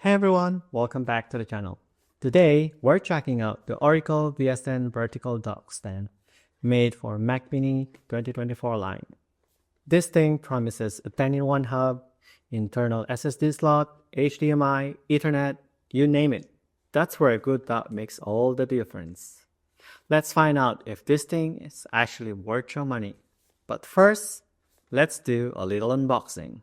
Hey everyone, welcome back to the channel. Today, we're checking out the Orico VS10 Vertical Dock Stand made for Mac Mini 2024 line. This thing promises a 10-in-1 hub, internal SSD slot, HDMI, Ethernet, you name it. That's where a good dock makes all the difference. Let's find out if this thing is actually worth your money. But first, let's do a little unboxing.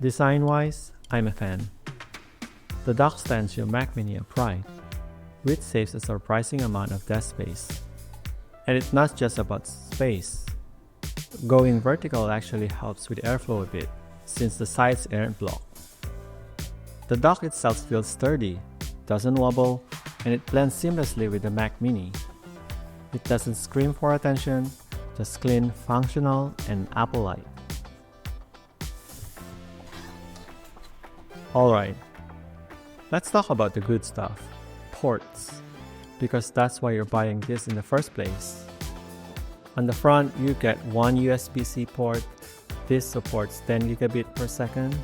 Design-wise, I'm a fan. The dock stands your Mac Mini upright, which saves a surprising amount of desk space. And it's not just about space. Going vertical actually helps with airflow a bit, since the sides aren't blocked. The dock itself feels sturdy, doesn't wobble, and it blends seamlessly with the Mac Mini. It doesn't scream for attention, just clean, functional, and Apple-like. Alright, let's talk about the good stuff, ports, because that's why you're buying this in the first place. On the front, you get one USB-C port. This supports 10 gigabit per second.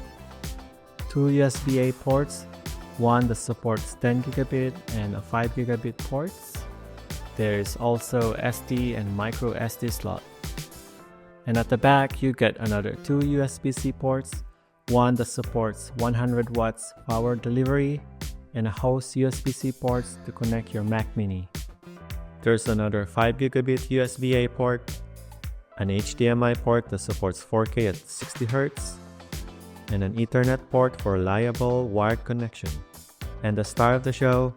Two USB-A ports, one that supports 10 gigabit and a 5 gigabit ports. There's also SD and micro SD slot. And at the back, you get another two USB-C ports, one that supports 100 watts power delivery, and a host USB-C ports to connect your Mac Mini. There's another 5 gigabit USB-A port, an HDMI port that supports 4K at 60 Hz, and an Ethernet port for reliable wired connection. And the star of the show,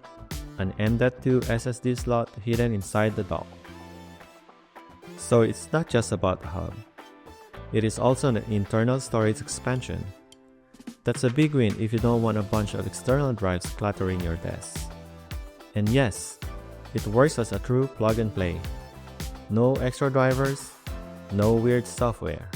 an M.2 SSD slot hidden inside the dock. So it's not just about the hub. It is also an internal storage expansion. That's a big win if you don't want a bunch of external drives cluttering your desk. And yes, it works as a true plug and play. No extra drivers, no weird software.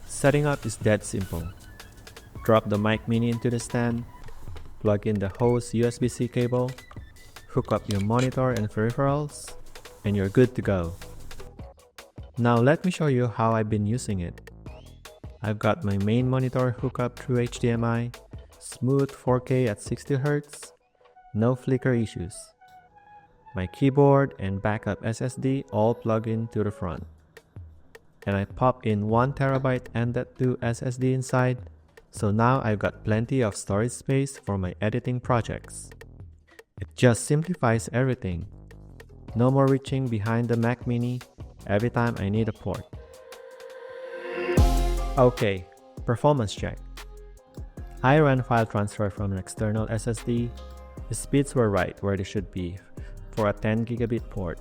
Setting up is dead simple. Drop the Mac Mini into the stand, plug in the host USB-C cable, hook up your monitor and peripherals, and you're good to go. Now let me show you how I've been using it. I've got my main monitor hooked up through HDMI, smooth 4K at 60 Hz, no flicker issues. My keyboard and backup SSD all plug in to the front. And I pop in 1TB M.2 SSD inside So now I've got plenty of storage space for my editing projects. It just simplifies everything. No more reaching behind the Mac Mini every time I need a port. Okay, performance check. I ran file transfer from an external SSD. The speeds were right where they should be for a 10 gigabit port.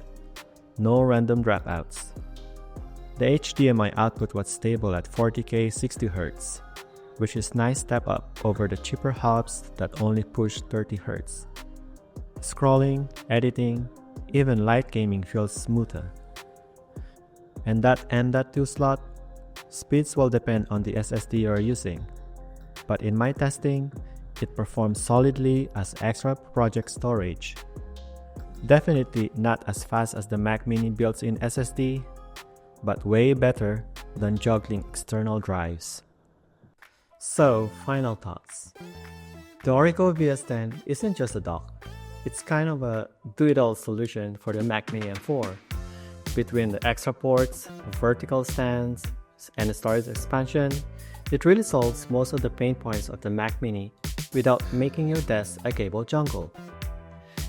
No random dropouts. The HDMI output was stable at 40K 60Hz, which is a nice step up over the cheaper hubs that only push 30Hz. Scrolling, editing, even light gaming feels smoother. And that M.2 slot, speeds will depend on the SSD you're using, but in my testing, it performs solidly as extra project storage. Definitely not as fast as the Mac Mini built-in SSD, but way better than juggling external drives. So, final thoughts. The Orico VS10 isn't just a dock. It's kind of a do-it-all solution for the Mac Mini M4. Between the extra ports, vertical stands, and the storage expansion, it really solves most of the pain points of the Mac Mini without making your desk a cable jungle.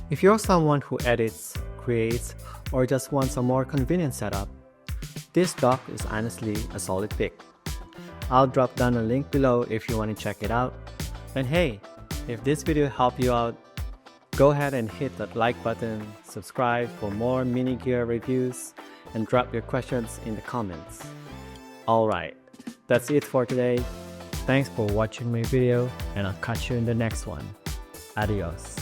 If you're someone who edits, creates, or just wants a more convenient setup, this dock is honestly a solid pick. I'll drop down a link below if you want to check it out. And hey, if this video helped you out, go ahead and hit that like button, subscribe for more mini gear reviews, and drop your questions in the comments. Alright, that's it for today. Thanks for watching my video, and I'll catch you in the next one. Adios.